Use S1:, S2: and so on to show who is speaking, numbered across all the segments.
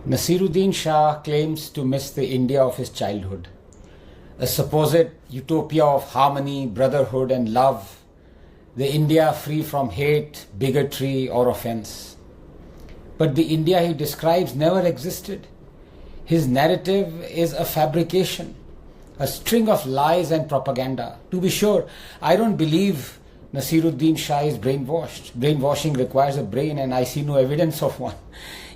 S1: Nasiruddin Shah claims to miss the India of his childhood, a supposed utopia of harmony, brotherhood, and love, the India free from hate, bigotry, or offense. But the India he describes never existed. His narrative is a fabrication, a string of lies and propaganda. To be sure, I don't believe Nasiruddin Shah is brainwashed. Brainwashing requires a brain, and I see no evidence of one.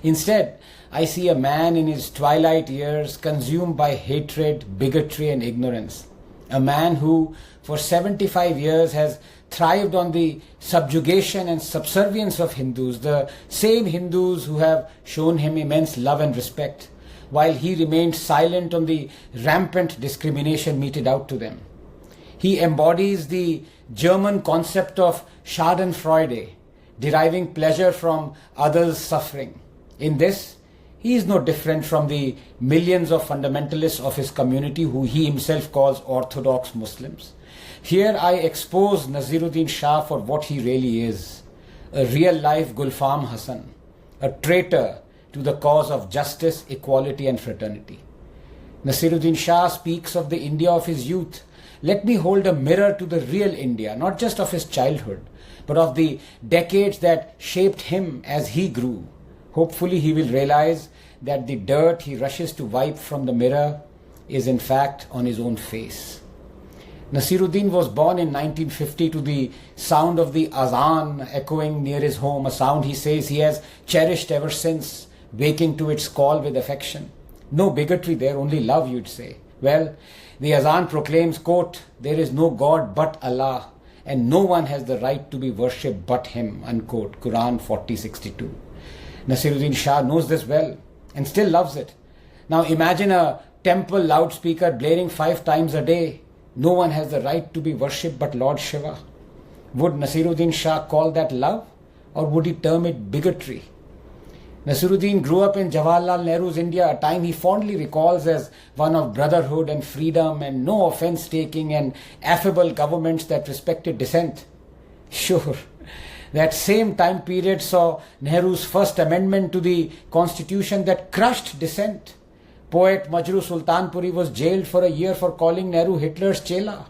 S1: Instead, I see a man in his twilight years consumed by hatred, bigotry, and ignorance. A man who, for 75 years, has thrived on the subjugation and subservience of Hindus, the same Hindus who have shown him immense love and respect, while he remained silent on the rampant discrimination meted out to them. He embodies the German concept of Schadenfreude, deriving pleasure from others' suffering. In this, he is no different from the millions of fundamentalists of his community who he himself calls Orthodox Muslims. Here I expose Nasiruddin Shah for what he really is, a real-life Gulfam Hassan, a traitor to the cause of justice, equality and fraternity. Nasiruddin Shah speaks of the India of his youth. Let me hold a mirror to the real India, not just of his childhood, but of the decades that shaped him as he grew. Hopefully he will realize that the dirt he rushes to wipe from the mirror is in fact on his own face. Nasiruddin was born in 1950 to the sound of the azan echoing near his home, a sound he says he has cherished ever since, waking to its call with affection. No bigotry there, only love, you'd say. Well, the azan proclaims, quote, "There is no God but Allah, and no one has the right to be worshipped but Him," unquote, Quran 40:62. Nasiruddin Shah knows this well and still loves it. Now imagine a temple loudspeaker blaring 5 times a day. No one has the right to be worshipped but Lord Shiva. Would Nasiruddin Shah call that love, or would he term it bigotry? Nasiruddin grew up in Jawaharlal Nehru's India, a time he fondly recalls as one of brotherhood and freedom and no offense taking and affable governments that respected dissent. Sure, that same time period saw Nehru's first amendment to the constitution that crushed dissent. Poet Majru Sultanpuri was jailed for a year for calling Nehru Hitler's chela.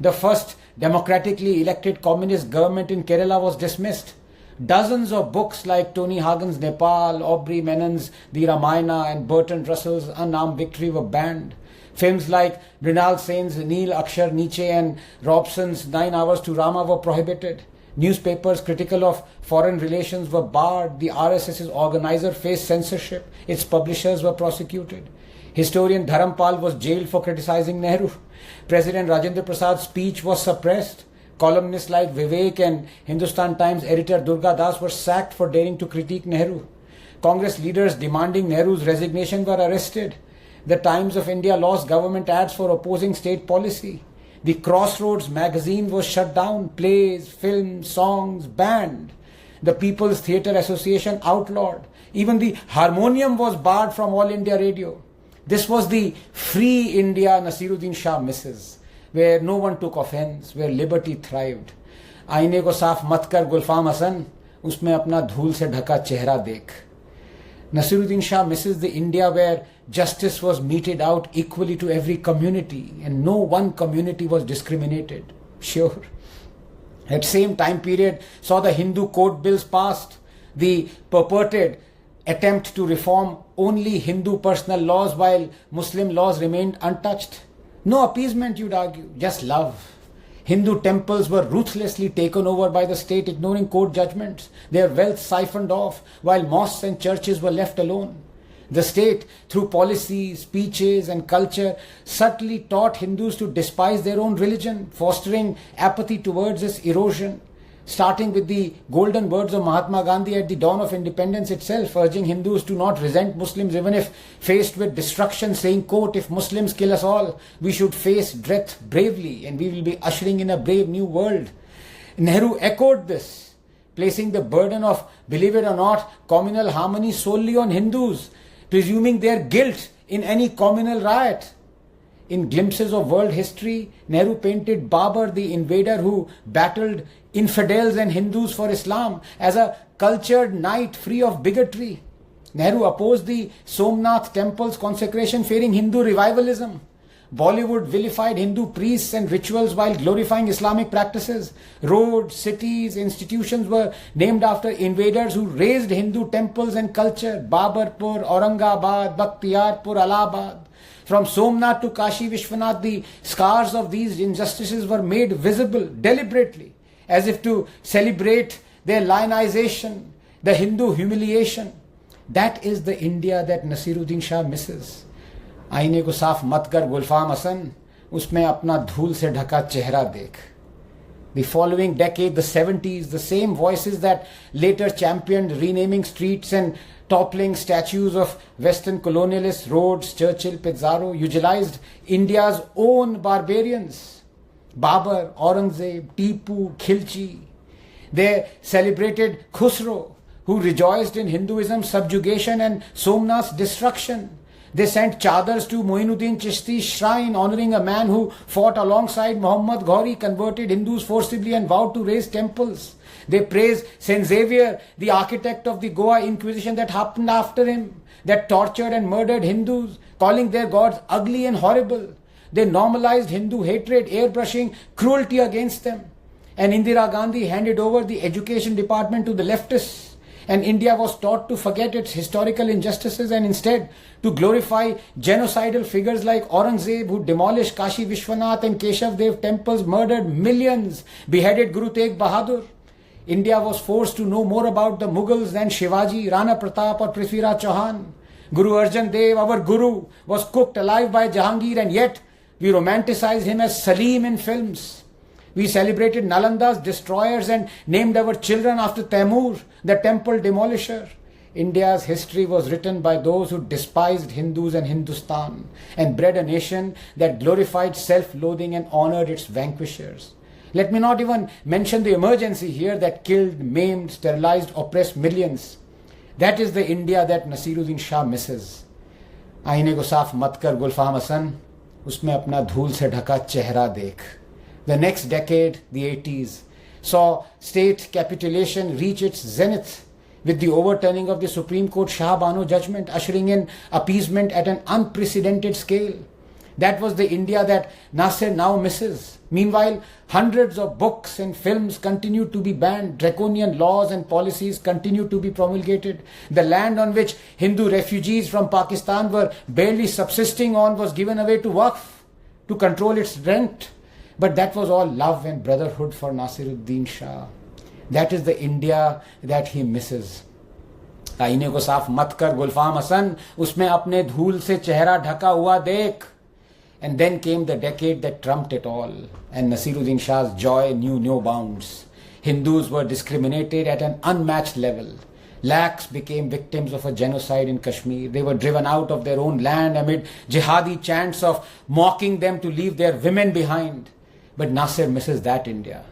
S1: The first democratically elected communist government in Kerala was dismissed. Dozens of books like Tony Hagen's Nepal, Aubrey Menon's The Ramayana and Bertrand Russell's Unarmed Victory were banned. Films like Mrinal Sen's Neel Akshar Niche and Robson's 9 Hours to Rama were prohibited. Newspapers critical of foreign relations were barred. The RSS's organizer faced censorship. Its publishers were prosecuted. Historian Dharampal was jailed for criticizing Nehru. President Rajendra Prasad's speech was suppressed. Columnists like Vivek and Hindustan Times editor Durga Das were sacked for daring to critique Nehru. Congress leaders demanding Nehru's resignation were arrested. The Times of India lost government ads for opposing state policy. The Crossroads magazine was shut down. Plays, films, songs banned. The People's Theatre Association outlawed. Even the harmonium was barred from All India Radio. This was the free India Nasiruddin Shah misses, where no one took offense, where liberty thrived. आईने को साफ मत कर गुलफाम हसन, उसमें अपना धूल से ढका चेहरा देख. Nasiruddin Shah misses the India where justice was meted out equally to every community and no one community was discriminated. Sure. That same time period saw the Hindu Code Bills passed, the purported attempt to reform only Hindu personal laws while Muslim laws remained untouched. No appeasement, you'd argue, just love. Hindu temples were ruthlessly taken over by the state, ignoring court judgments, their wealth siphoned off, while mosques and churches were left alone. The state, through policy, speeches and culture, subtly taught Hindus to despise their own religion, fostering apathy towards its erosion. Starting with the golden words of Mahatma Gandhi at the dawn of independence itself, urging Hindus to not resent Muslims even if faced with destruction, saying, quote, "If Muslims kill us all, we should face death bravely and we will be ushering in a brave new world." Nehru echoed this, placing the burden of, believe it or not, communal harmony solely on Hindus, presuming their guilt in any communal riot. In glimpses of world history, Nehru painted Babur, the invader who battled infidels and Hindus for Islam, as a cultured knight free of bigotry. Nehru opposed the Somnath temple's consecration, fearing Hindu revivalism. Bollywood vilified Hindu priests and rituals while glorifying Islamic practices. Roads, cities, institutions were named after invaders who razed Hindu temples and culture. Babarpur, Aurangabad, Bakhtiyarpur, Allahabad. From Somnath to Kashi Vishwanath, the scars of these injustices were made visible deliberately, as if to celebrate their lionization, the Hindu humiliation. That is the India that Nasiruddin Shah misses. आईने को साफ मत कर गुलफाम हसन, उसमें अपना धूल से ढका चेहरा देख. The following decade, the 70s, the same voices that later championed renaming streets and toppling statues of Western colonialists, Rhodes, Churchill, Pizarro, eulogized India's own barbarians. Babur, Aurangzeb, Tipu, Khilji. They celebrated Khusro, who rejoiced in Hinduism's subjugation and Somnath's destruction. They sent chadars to Moinuddin Chishti's shrine, honoring a man who fought alongside Muhammad Ghori, converted Hindus forcibly and vowed to raise temples. They praised Saint Xavier, the architect of the Goa Inquisition that happened after him, that tortured and murdered Hindus, calling their gods ugly and horrible. They normalized Hindu hatred, airbrushing cruelty against them. And Indira Gandhi handed over the education department to the leftists. And India was taught to forget its historical injustices and instead to glorify genocidal figures like Aurangzeb, who demolished Kashi Vishwanath and Keshav Dev temples, murdered millions, beheaded Guru Tegh Bahadur. India was forced to know more about the Mughals than Shivaji, Rana Pratap or Prithviraj Chauhan. Guru Arjan Dev, our Guru, was cooked alive by Jahangir, and yet we romanticized him as Salim in films. We celebrated Nalanda's destroyers and named our children after Taimur, the temple demolisher. India's history was written by those who despised Hindus and Hindustan and bred a nation that glorified self-loathing and honored its vanquishers. Let me not even mention the emergency here that killed, maimed, sterilized, oppressed millions. That is the India that Nasiruddin Shah misses. आईने को साफ मत कर गुलफाम हसन, उसमें अपना धूल से ढका चेहरा देख. The next decade, the 80s, saw state capitulation reach its zenith with the overturning of the Supreme Court Shah Bano judgment, ushering in appeasement at an unprecedented scale. That was the India that Nasser now misses. Meanwhile, hundreds of books and films continued to be banned, draconian laws and policies continued to be promulgated. The land on which Hindu refugees from Pakistan were barely subsisting on was given away to Waqf to control its rent. But that was all love and brotherhood for Nasiruddin Shah. That is the India that he misses. आईने को साफ मत कर गुलफाम हसन, उसमें अपने धूल से चेहरा ढका हुआ देख. And then came the decade that trumped it all, and Nasiruddin Shah's joy knew no bounds. Hindus were discriminated at an unmatched level. Lakhs became victims of a genocide in Kashmir. They were driven out of their own land amid jihadi chants of mocking them to leave their women behind. But Nasser misses that India.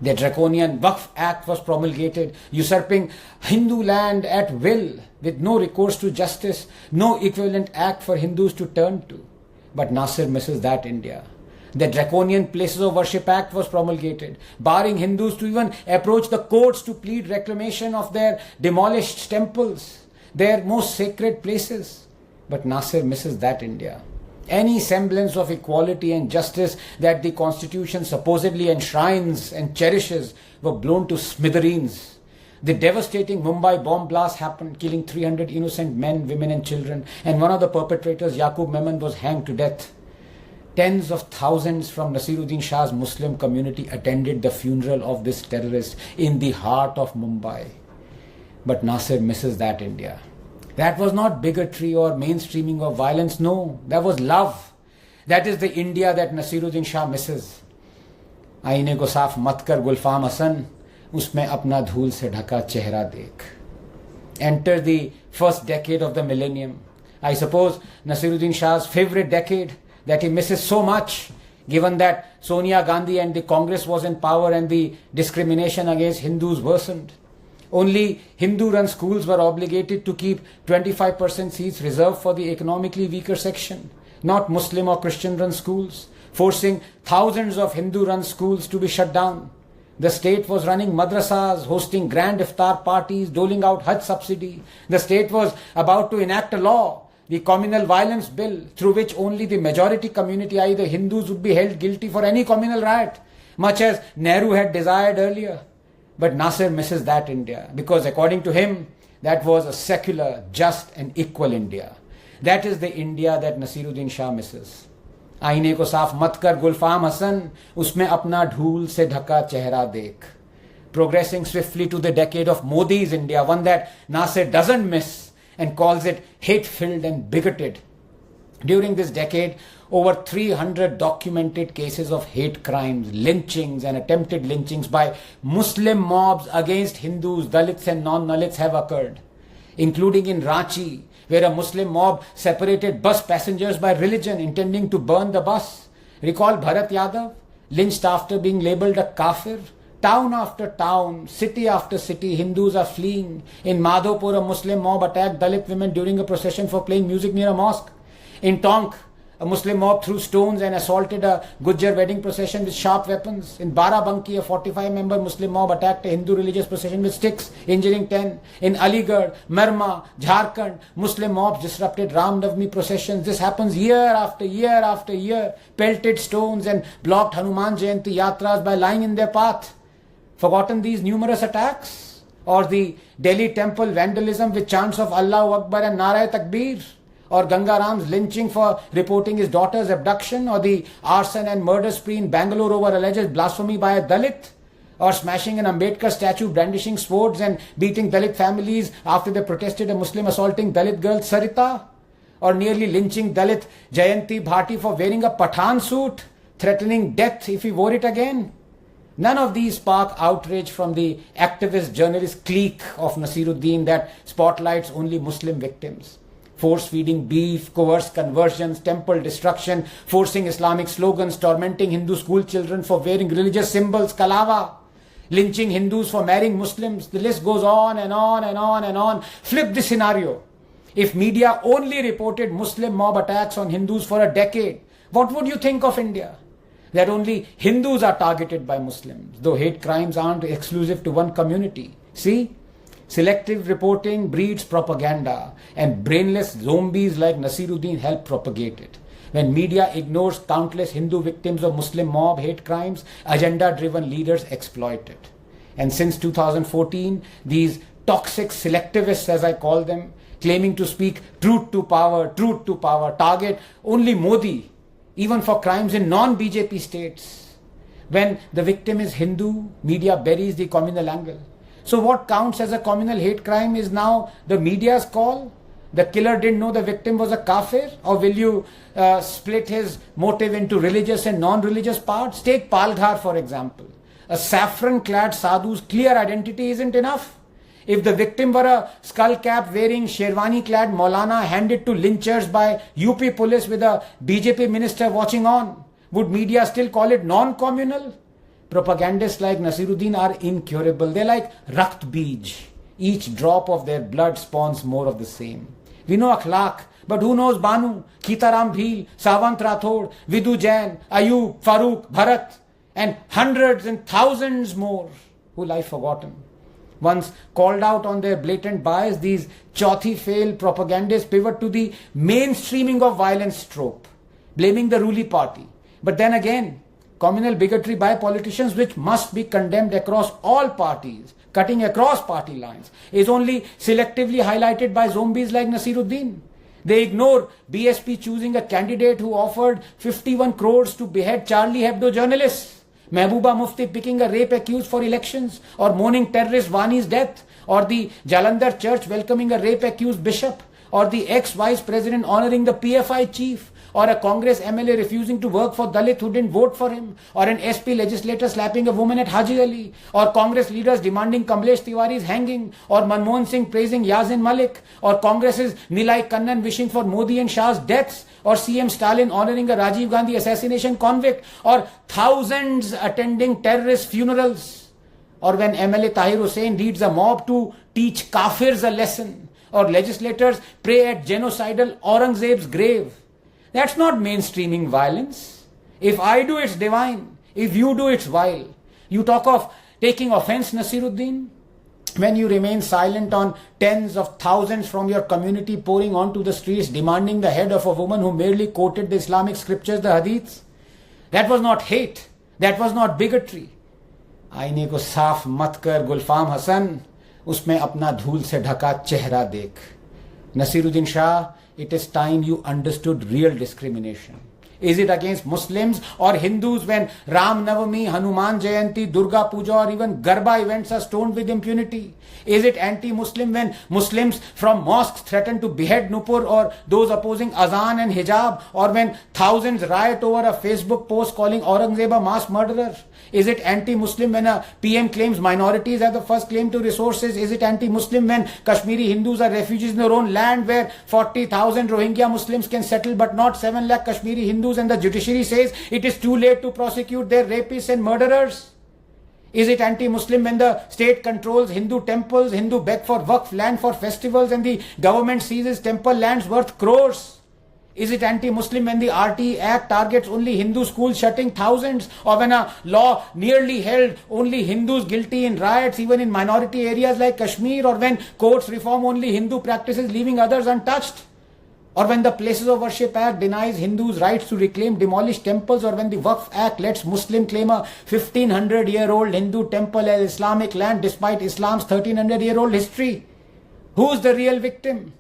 S1: The draconian Waqf Act was promulgated, usurping Hindu land at will with no recourse to justice, no equivalent act for Hindus to turn to. But Nasser misses that India. The Draconian Places of Worship Act was promulgated, barring Hindus to even approach the courts to plead reclamation of their demolished temples, their most sacred places. But Nasser misses that India. Any semblance of equality and justice that the Constitution supposedly enshrines and cherishes were blown to smithereens. The devastating Mumbai bomb blast happened, killing 300 innocent men, women and children, and one of the perpetrators, Yaqub Memon, was hanged to death. Tens of thousands from Nasiruddin Shah's Muslim community attended the funeral of this terrorist in the heart of Mumbai. But Nasser misses that India. That was not bigotry or mainstreaming of violence, no, that was love. That is the India that Nasiruddin Shah misses. आईने को साफ मत कर गुलफाम हसन, उसमें अपना धूल से ढका चेहरा देख. Enter the first decade of the millennium. I suppose Nasiruddin Shah's favorite decade that he misses so much, given that Sonia Gandhi and the Congress was in power and the discrimination against Hindus worsened. Only Hindu-run schools were obligated to keep 25% seats reserved for the economically weaker section, not Muslim or Christian-run schools, forcing thousands of Hindu-run schools to be shut down. The state was running madrasas, hosting grand iftar parties, doling out Hajj subsidy. The state was about to enact a law, the Communal Violence Bill, through which only the majority community, i.e. the Hindus, would be held guilty for any communal riot, much as Nehru had desired earlier. But Nasir misses that India, because according to him, that was a secular, just and equal India. That is the India that Nasiruddin Shah misses. आईने को साफ मत कर गुलफाम हसन, उसमें अपना ढूल से ढका चेहरा देख. Progressing swiftly to the decade of Modi's India, one that Nasir doesn't miss and calls it hate-filled and bigoted. During this decade, over 300 documented cases of hate crimes, lynchings and attempted lynchings by Muslim mobs against Hindus, Dalits and non-Dalits have occurred, including in Ranchi, where a Muslim mob separated bus passengers by religion, intending to burn the bus. Recall Bharat Yadav, lynched after being labelled a kafir. Town after town, city after city, Hindus are fleeing. In Madhopur, a Muslim mob attacked Dalit women during a procession for playing music near a mosque. In Tonk, a Muslim mob threw stones and assaulted a Gujjar wedding procession with sharp weapons. In Barabanki, a 45-member Muslim mob attacked a Hindu religious procession with sticks, injuring 10. In Aligarh, Marma, Jharkhand, Muslim mobs disrupted Ram Navami processions. This happens year after year after year. Pelted stones and blocked Hanuman Jayanti yatras by lying in their path. Forgotten these numerous attacks? Or the Delhi temple vandalism with chants of Allahu Akbar and Nara Takbir? Or Gangaram's lynching for reporting his daughter's abduction, or the arson and murder spree in Bangalore over alleged blasphemy by a Dalit, or smashing an Ambedkar statue, brandishing swords and beating Dalit families after they protested a Muslim assaulting Dalit girl Sarita, or nearly lynching Dalit Jayanti Bhati for wearing a Pathan suit, threatening death if he wore it again. None of these spark outrage from the activist journalist clique of Nasiruddin that spotlights only Muslim victims. Force-feeding beef, coerced conversions, temple destruction, forcing Islamic slogans, tormenting Hindu school children for wearing religious symbols, Kalava, lynching Hindus for marrying Muslims. The list goes on and on and on and on. Flip the scenario. If media only reported Muslim mob attacks on Hindus for a decade, what would you think of India? That only Hindus are targeted by Muslims, though hate crimes aren't exclusive to one community. See? Selective reporting breeds propaganda, and brainless zombies like Nasiruddin help propagate it. When media ignores countless Hindu victims of Muslim mob hate crimes, agenda-driven leaders exploit it. And since 2014, these toxic selectivists, as I call them, claiming to speak truth to power, target only Modi, even for crimes in non-BJP states. When the victim is Hindu, media buries the communal angle. So what counts as a communal hate crime is now the media's call? The killer didn't know the victim was a kafir? Or will you split his motive into religious and non-religious parts? Take Palghar, for example. A saffron-clad sadhu's clear identity isn't enough. If the victim were a skull-cap wearing sherwani-clad Maulana handed to lynchers by UP police with a BJP minister watching on, would media still call it non-communal? Propagandists like Nasiruddin are incurable. They're like Rakt Bij. Each drop of their blood spawns more of the same. We know Akhlaq, but who knows Banu, Khitaram Bhil, Savant Rathod, Vidu Jain, Ayub, Farooq, Bharat, and hundreds and thousands more who lie forgotten. Once called out on their blatant bias, these chauthi fail propagandists pivot to the mainstreaming of violence trope, blaming the ruling party. But then again, communal bigotry by politicians, which must be condemned across all parties, cutting across party lines, is only selectively highlighted by zombies like Nasiruddin. They ignore BSP choosing a candidate who offered 51 crores to behead Charlie Hebdo journalists, Mehbooba Mufti picking a rape accused for elections, or mourning terrorist Vani's death, or the Jalandhar church welcoming a rape accused bishop, or the ex-vice president honoring the PFI chief, or a Congress MLA refusing to work for Dalit who didn't vote for him, or an SP legislator slapping a woman at Haji Ali, or Congress leaders demanding Kamlesh Tiwari's hanging, or Manmohan Singh praising Yazin Malik, or Congress's Nilai Kannan wishing for Modi and Shah's deaths, or CM Stalin honoring a Rajiv Gandhi assassination convict, or thousands attending terrorist funerals, or when MLA Tahir Hussain leads a mob to teach kafirs a lesson, or legislators pray at genocidal Aurangzeb's grave. That's not mainstreaming violence. If I do, it's divine. If you do, it's vile. You talk of taking offense, Nasiruddin, when you remain silent on tens of thousands from your community pouring onto the streets demanding the head of a woman who merely quoted the Islamic scriptures, the hadiths? That was not hate. That was not bigotry. आईने को साफ मत कर गुलफाम हसन, उसमें अपना धूल से ढका चेहरा देख. Nasiruddin Shah, it is time you understood real discrimination. Is it against Muslims or Hindus when Ram Navami, Hanuman Jayanti, Durga Puja or even Garba events are stoned with impunity? Is it anti-Muslim when Muslims from mosques threaten to behead Nupur or those opposing Azan and Hijab, or when thousands riot over a Facebook post calling Aurangzeb a mass murderer? Is it anti-Muslim when a PM claims minorities have the first claim to resources? Is it anti-Muslim when Kashmiri Hindus are refugees in their own land where 40,000 Rohingya Muslims can settle but not 7 lakh Kashmiri Hindus, and the judiciary says it is too late to prosecute their rapists and murderers? Is it anti-Muslim when the state controls Hindu temples, Hindu beg for Waqf land for festivals, and the government seizes temple lands worth crores? Is it anti-Muslim when the RT Act targets only Hindu schools shutting thousands, or when a law nearly held only Hindus guilty in riots even in minority areas like Kashmir, or when courts reform only Hindu practices leaving others untouched? Or when the Places of Worship Act denies Hindus rights to reclaim demolished temples, or when the Waqf Act lets Muslim claim a 1500-year-old Hindu temple as Islamic land despite Islam's 1300-year-old history? Who's the real victim?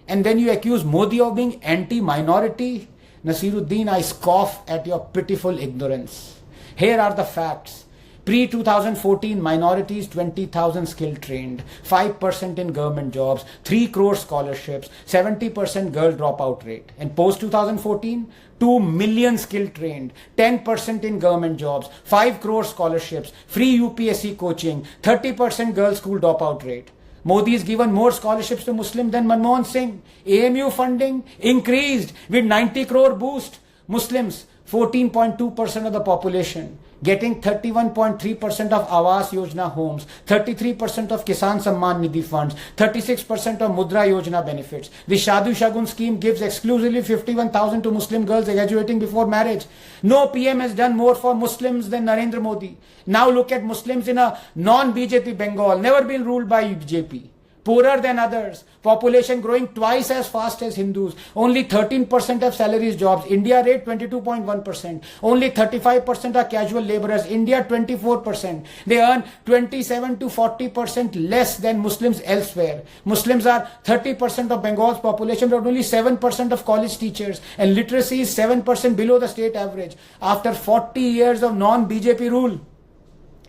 S1: And then you accuse Modi of being anti-minority? Nasiruddin, I scoff at your pitiful ignorance. Here are the facts. Pre-2014, minorities 20,000 skilled trained, 5% in government jobs, 3 crore scholarships, 70% girl dropout rate. And post-2014, 2 million skilled trained, 10% in government jobs, 5 crore scholarships, free UPSC coaching, 30% girl school dropout rate. Modi has given more scholarships to Muslims than Manmohan Singh. AMU funding increased with 90 crore boost. Muslims, 14.2% of the population, getting 31.3% of Awas Yojana homes, 33% of Kisan Samman Nidhi funds, 36% of Mudra Yojana benefits. The Shadu Shagun scheme gives exclusively 51,000 to Muslim girls graduating before marriage. No PM has done more for Muslims than Narendra Modi. Now look at Muslims in a non-BJP Bengal, never been ruled by BJP. Poorer than others, population growing twice as fast as Hindus. Only 13% have salaries jobs. India rate 22.1%. Only 35% are casual laborers. India 24%. They earn 27 to 40% less than Muslims elsewhere. Muslims are 30% of Bengal's population, but only 7% of college teachers. And literacy is 7% below the state average. After 40 years of non-BJP rule,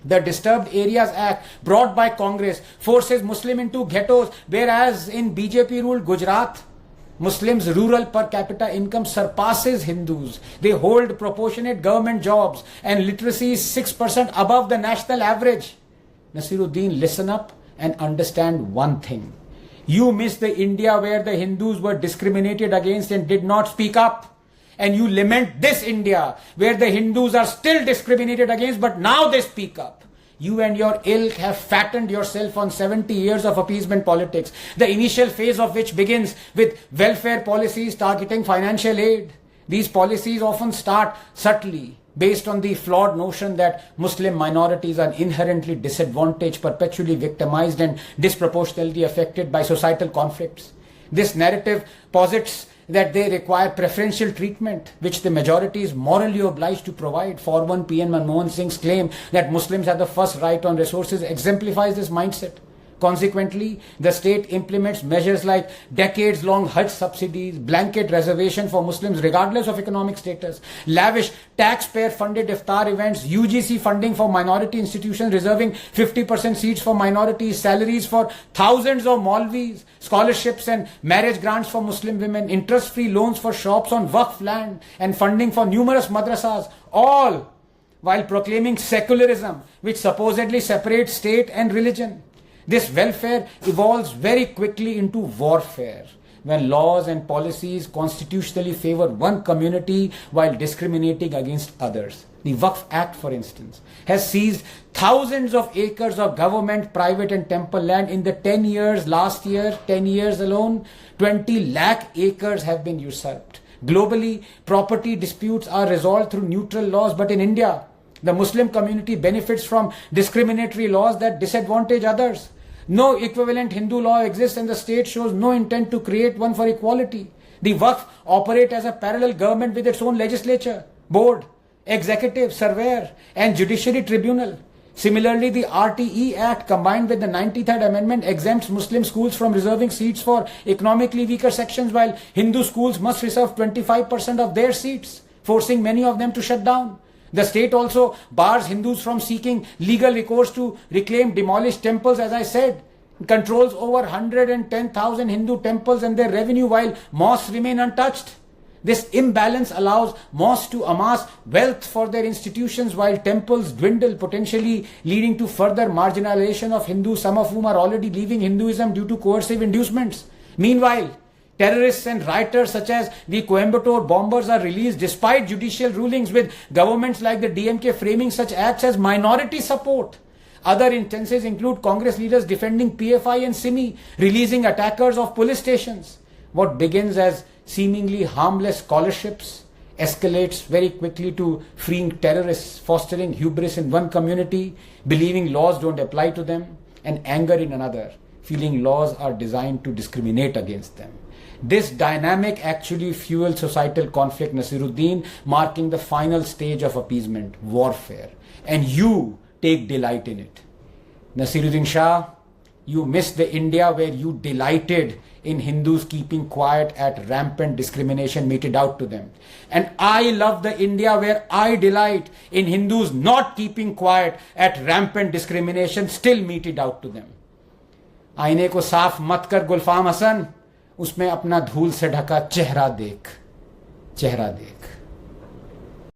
S1: the Disturbed Areas Act brought by Congress forces Muslim into ghettos, whereas in BJP ruled Gujarat, Muslims' rural per capita income surpasses Hindus. They hold proportionate government jobs and literacy is 6% above the national average. Nasiruddin, listen up and understand one thing. You miss the India where the Hindus were discriminated against and did not speak up. And you lament this India, where the Hindus are still discriminated against, but now they speak up. You and your ilk have fattened yourself on 70 years of appeasement politics, the initial phase of which begins with welfare policies targeting financial aid. These policies often start subtly, based on the flawed notion that Muslim minorities are inherently disadvantaged, perpetually victimized, and disproportionately affected by societal conflicts. This narrative posits that they require preferential treatment, which the majority is morally obliged to provide. For one, PM Manmohan Singh's claim that Muslims have the first right on resources exemplifies this mindset. Consequently, the state implements measures like decades-long Hajj subsidies, blanket reservation for Muslims regardless of economic status, lavish taxpayer-funded iftar events, UGC funding for minority institutions reserving 50% seats for minorities, salaries for thousands of Maulvis, scholarships and marriage grants for Muslim women, interest-free loans for shops on Waqf land, and funding for numerous madrasas, all while proclaiming secularism, which supposedly separates state and religion. This welfare evolves very quickly into warfare when laws and policies constitutionally favor one community while discriminating against others. The Waqf Act, for instance, has seized thousands of acres of government, private and temple land in the 10 years, last year, 10 years alone, 20 lakh acres have been usurped. Globally, property disputes are resolved through neutral laws, but in India, The Muslim community benefits from discriminatory laws that disadvantage others. No equivalent Hindu law exists and the state shows no intent to create one for equality. The Waqf operate as a parallel government with its own legislature, board, executive, surveyor and judiciary tribunal. Similarly, the RTE Act combined with the 93rd Amendment exempts Muslim schools from reserving seats for economically weaker sections, while Hindu schools must reserve 25% of their seats, forcing many of them to shut down. The state also bars Hindus from seeking legal recourse to reclaim demolished temples, as I said, controls over 110,000 Hindu temples and their revenue while mosques remain untouched. This imbalance allows mosques to amass wealth for their institutions while temples dwindle, potentially leading to further marginalization of Hindus, some of whom are already leaving Hinduism due to coercive inducements. Meanwhile, terrorists and rioters such as the Coimbatore bombers are released despite judicial rulings, with governments like the DMK framing such acts as minority support. Other instances include Congress leaders defending PFI and SIMI, releasing attackers of police stations. What begins as seemingly harmless scholarships escalates very quickly to freeing terrorists, fostering hubris in one community, believing laws don't apply to them, and anger in another, feeling laws are designed to discriminate against them. This dynamic actually fuels societal conflict, Nasiruddin, marking the final stage of appeasement, warfare. And you take delight in it. Nasiruddin Shah, you miss the India where you delighted in Hindus keeping quiet at rampant discrimination meted out to them. And I love the India where I delight in Hindus not keeping quiet at rampant discrimination still meted out to them. आईने को साफ मत कर गुलफाम हसन, उसमें अपना धूल से ढका चेहरा देख, चेहरा देख.